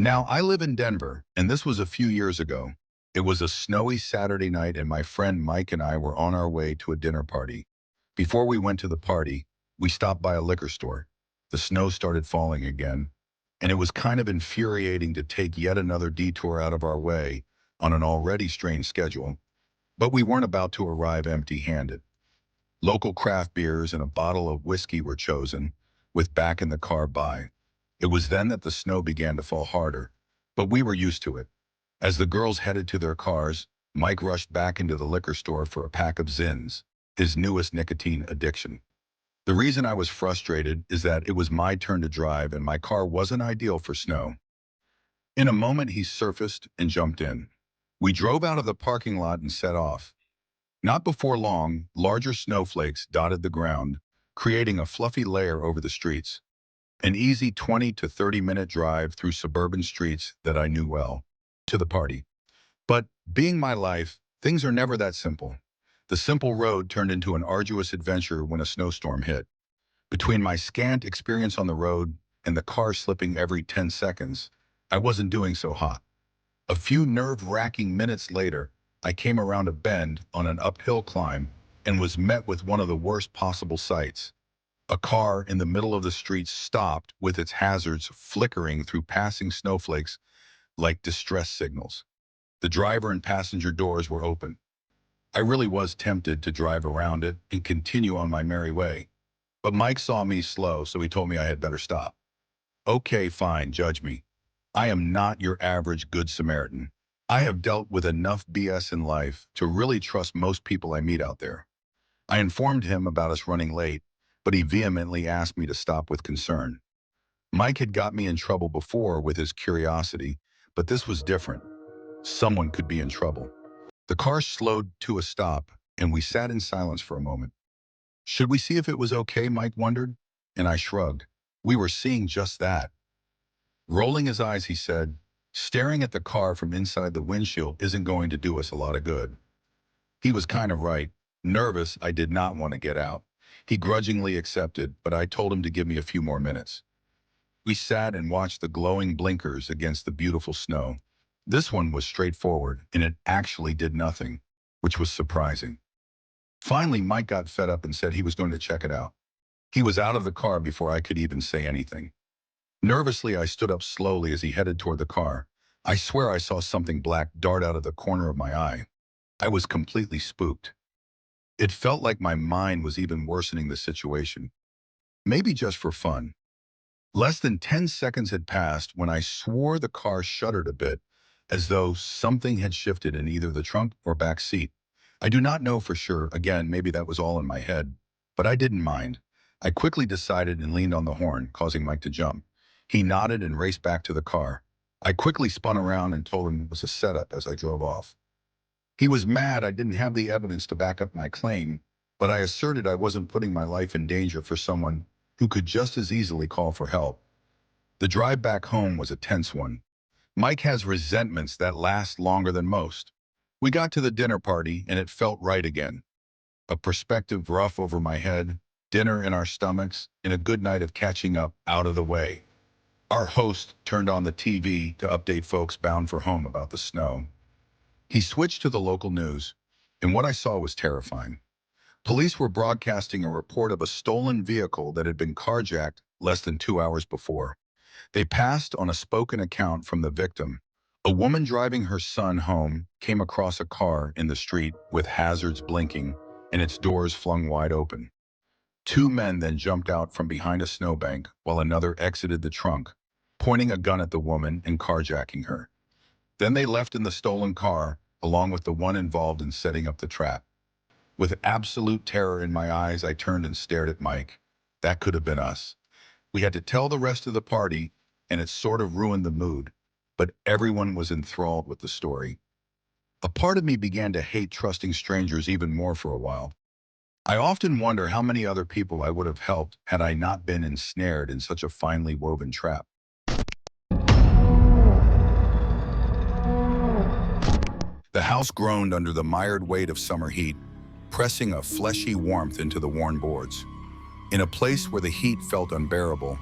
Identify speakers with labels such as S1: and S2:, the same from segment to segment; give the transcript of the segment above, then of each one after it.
S1: Now, I live in Denver, and this was a few years ago. It was a snowy Saturday night, and my friend Mike and I were on our way to a dinner party. Before we went to the party, we stopped by a liquor store. The snow started falling again, and it was kind of infuriating to take yet another detour out of our way on an already strained schedule. But we weren't about to arrive empty-handed. Local craft beers and a bottle of whiskey were chosen, with back in the car by. It was then that the snow began to fall harder, but we were used to it. As the girls headed to their cars, Mike rushed back into the liquor store for a pack of Zins, his newest nicotine addiction. The reason I was frustrated is that it was my turn to drive and my car wasn't ideal for snow. In a moment, he surfaced and jumped in. We drove out of the parking lot and set off. Not before long, larger snowflakes dotted the ground, creating a fluffy layer over the streets. An easy 20 to 30-minute drive through suburban streets that I knew well, to the party. But being my life, things are never that simple. The simple road turned into an arduous adventure when a snowstorm hit. Between my scant experience on the road and the car slipping every 10 seconds, I wasn't doing so hot. A few nerve-wracking minutes later, I came around a bend on an uphill climb and was met with one of the worst possible sights. A car in the middle of the street stopped with its hazards flickering through passing snowflakes like distress signals. The driver and passenger doors were open. I really was tempted to drive around it and continue on my merry way. But Mike saw me slow, so he told me I had better stop. Okay, fine, judge me. I am not your average Good Samaritan. I have dealt with enough BS in life to really trust most people I meet out there. I informed him about us running late, but he vehemently asked me to stop with concern. Mike had got me in trouble before with his curiosity, but this was different. Someone could be in trouble. The car slowed to a stop, and we sat in silence for a moment. Should we see if it was okay, Mike wondered, and I shrugged. We were seeing just that. Rolling his eyes, he said, staring at the car from inside the windshield isn't going to do us a lot of good. He was kind of right. Nervous, I did not want to get out. He grudgingly accepted, but I told him to give me a few more minutes. We sat and watched the glowing blinkers against the beautiful snow. This one was straightforward, and it actually did nothing, which was surprising. Finally, Mike got fed up and said he was going to check it out. He was out of the car before I could even say anything. Nervously, I stood up slowly as he headed toward the car. I swear I saw something black dart out of the corner of my eye. I was completely spooked. It felt like my mind was even worsening the situation. Maybe just for fun. Less than 10 seconds had passed when I swore the car shuddered a bit, as though something had shifted in either the trunk or back seat. I do not know for sure. Again, maybe that was all in my head. But I didn't mind. I quickly decided and leaned on the horn, causing Mike to jump. He nodded and raced back to the car. I quickly spun around and told him it was a setup as I drove off. He was mad I didn't have the evidence to back up my claim, but I asserted I wasn't putting my life in danger for someone who could just as easily call for help. The drive back home was a tense one. Mike has resentments that last longer than most. We got to the dinner party and it felt right again. A perspective roof over my head, dinner in our stomachs, and a good night of catching up out of the way. Our host turned on the TV to update folks bound for home about the snow. He switched to the local news, and what I saw was terrifying. Police were broadcasting a report of a stolen vehicle that had been carjacked less than 2 hours before. They passed on a spoken account from the victim. A woman driving her son home came across a car in the street with hazards blinking and its doors flung wide open. Two men then jumped out from behind a snowbank while another exited the trunk, pointing a gun at the woman and carjacking her. Then they left in the stolen car, along with the one involved in setting up the trap. With absolute terror in my eyes, I turned and stared at Mike. That could have been us. We had to tell the rest of the party, and it sort of ruined the mood, but everyone was enthralled with the story. A part of me began to hate trusting strangers even more for a while. I often wonder how many other people I would have helped had I not been ensnared in such a finely woven trap. The house groaned under the mired weight of summer heat, pressing a fleshy warmth into the worn boards. In a place where the heat felt unbearable,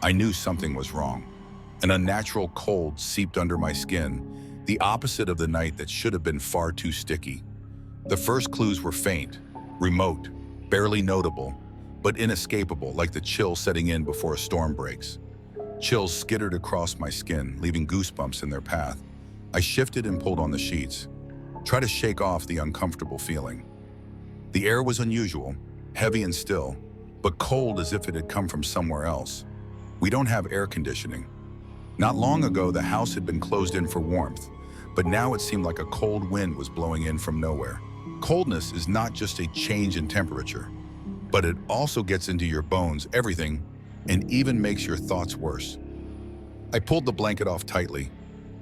S1: I knew something was wrong. An unnatural cold seeped under my skin, the opposite of the night that should have been far too sticky. The first clues were faint, remote, barely notable, but inescapable, like the chill setting in before a storm breaks. Chills skittered across my skin, leaving goosebumps in their path. I shifted and pulled on the sheets, try to shake off the uncomfortable feeling. The air was unusual, heavy and still, but cold as if it had come from somewhere else. We don't have air conditioning. Not long ago, the house had been closed in for warmth, but now it seemed like a cold wind was blowing in from nowhere. Coldness is not just a change in temperature, but it also gets into your bones, everything, and even makes your thoughts worse. I pulled the blanket off tightly,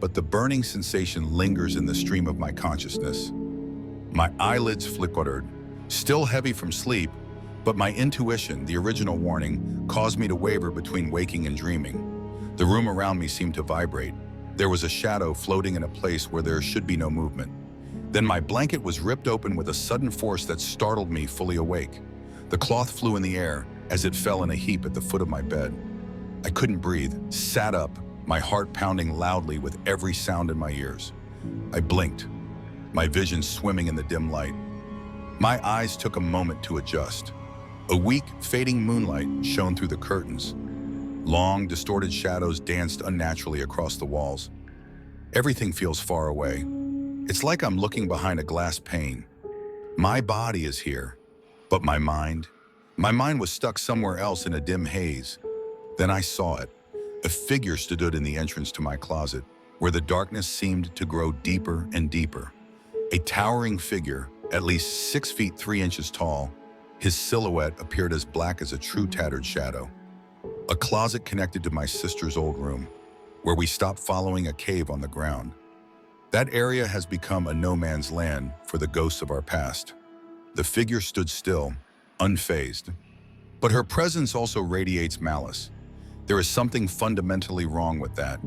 S1: but the burning sensation lingers in the stream of my consciousness. My eyelids flickered, still heavy from sleep, but my intuition, the original warning, caused me to waver between waking and dreaming. The room around me seemed to vibrate. There was a shadow floating in a place where there should be no movement. Then my blanket was ripped open with a sudden force that startled me fully awake. The cloth flew in the air as it fell in a heap at the foot of my bed. I couldn't breathe, sat up, my heart pounding loudly with every sound in my ears. I blinked, my vision swimming in the dim light. My eyes took a moment to adjust. A weak, fading moonlight shone through the curtains. Long, distorted shadows danced unnaturally across the walls. Everything feels far away. It's like I'm looking behind a glass pane. My body is here, but my mind was stuck somewhere else in a dim haze. Then I saw it. A figure stood in the entrance to my closet, where the darkness seemed to grow deeper and deeper. A towering figure, at least 6 feet 3 inches tall. His silhouette appeared as black as a true tattered shadow. A closet connected to my sister's old room, where we stopped following a cave on the ground. That area has become a no man's land for the ghosts of our past. The figure stood still, unfazed. But her presence also radiates malice. There is something fundamentally wrong with that.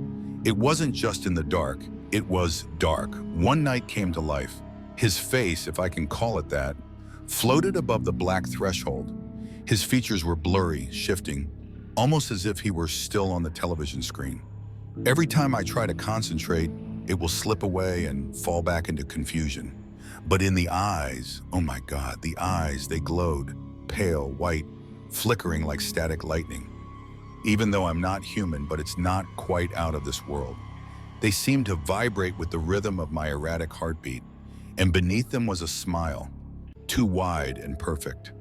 S1: It wasn't just in the dark, it was dark. One night came to life. His face, if I can call it that, floated above the black threshold. His features were blurry, shifting, almost as if he were still on the television screen. Every time I try to concentrate, it will slip away and fall back into confusion. But in the eyes, oh my God, the eyes, they glowed, pale, white, flickering like static lightning. Even though I'm not human, but it's not quite out of this world. They seemed to vibrate with the rhythm of my erratic heartbeat, and beneath them was a smile, too wide and perfect.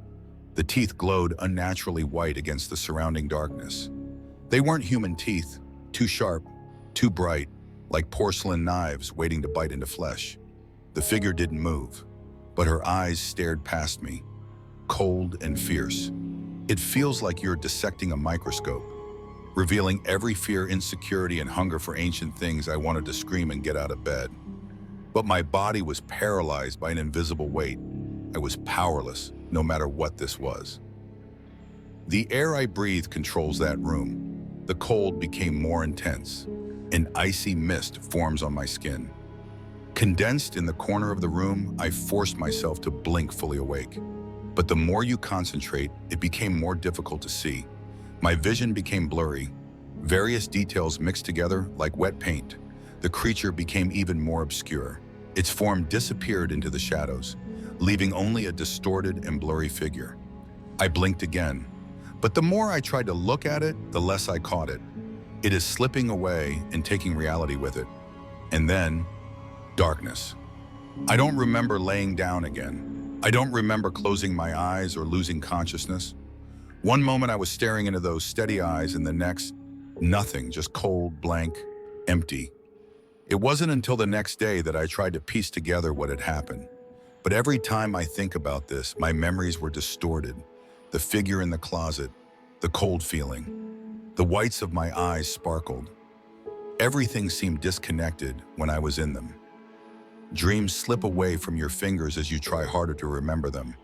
S1: The teeth glowed unnaturally white against the surrounding darkness. They weren't human teeth, too sharp, too bright, like porcelain knives waiting to bite into flesh. The figure didn't move, but her eyes stared past me, cold and fierce. It feels like you're dissecting a microscope, revealing every fear, insecurity, and hunger for ancient things. I wanted to scream and get out of bed. But my body was paralyzed by an invisible weight. I was powerless, no matter what this was. The air I breathed controls that room. The cold became more intense. An icy mist forms on my skin. Condensed in the corner of the room, I forced myself to blink fully awake. But the more you concentrate, it became more difficult to see. My vision became blurry. Various details mixed together like wet paint. The creature became even more obscure. Its form disappeared into the shadows, leaving only a distorted and blurry figure. I blinked again, but the more I tried to look at it, the less I caught it. It is slipping away and taking reality with it. And then, darkness. I don't remember laying down again. I don't remember closing my eyes or losing consciousness. One moment I was staring into those steady eyes, and the next, nothing, just cold, blank, empty. It wasn't until the next day that I tried to piece together what had happened. But every time I think about this, my memories were distorted. The figure in the closet, the cold feeling. The whites of my eyes sparkled. Everything seemed disconnected when I was in them. Dreams slip away from your fingers as you try harder to remember them.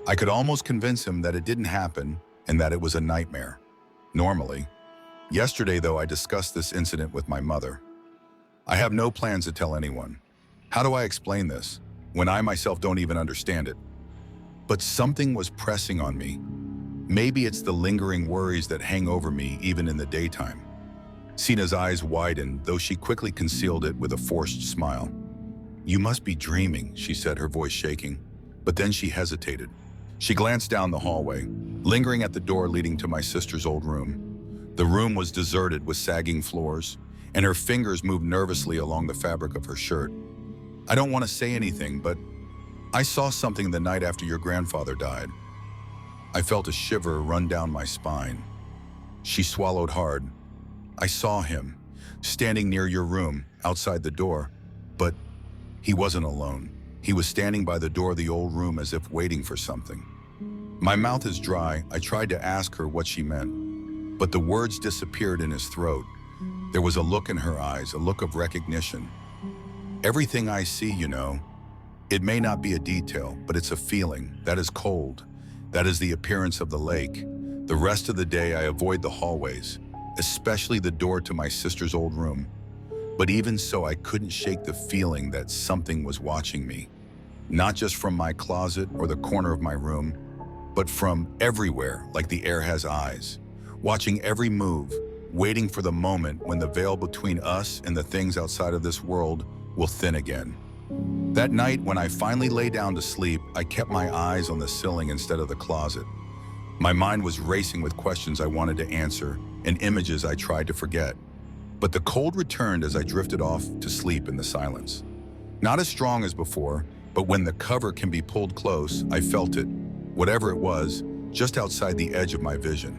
S1: I could almost convince him that it didn't happen and that it was a nightmare. Normally. Yesterday, though, I discussed this incident with my mother. I have no plans to tell anyone. How do I explain this when I myself don't even understand it? But something was pressing on me. Maybe it's the lingering worries that hang over me even in the daytime. Sina's eyes widened, though she quickly concealed it with a forced smile. "You must be dreaming," she said, her voice shaking. But then she hesitated. She glanced down the hallway, lingering at the door leading to my sister's old room. The room was deserted with sagging floors, and her fingers moved nervously along the fabric of her shirt. "I don't want to say anything, but I saw something the night after your grandfather died." I felt a shiver run down my spine. She swallowed hard. "I saw him, standing near your room, outside the door. But he wasn't alone. He was standing by the door of the old room as if waiting for something." My mouth is dry. I tried to ask her what she meant, but the words disappeared in his throat. There was a look in her eyes, a look of recognition. "Everything I see, you know. It may not be a detail, but it's a feeling. That is cold. That is the appearance of the lake. The rest of the day I avoid the hallways, especially the door to my sister's old room. But even so, I couldn't shake the feeling that something was watching me. Not just from my closet or the corner of my room, but from everywhere, like the air has eyes, watching every move, waiting for the moment when the veil between us and the things outside of this world will thin again." That night, when I finally lay down to sleep, I kept my eyes on the ceiling instead of the closet. My mind was racing with questions I wanted to answer and images I tried to forget. But the cold returned as I drifted off to sleep in the silence. Not as strong as before, but when the cover can be pulled close, I felt it, whatever it was, just outside the edge of my vision.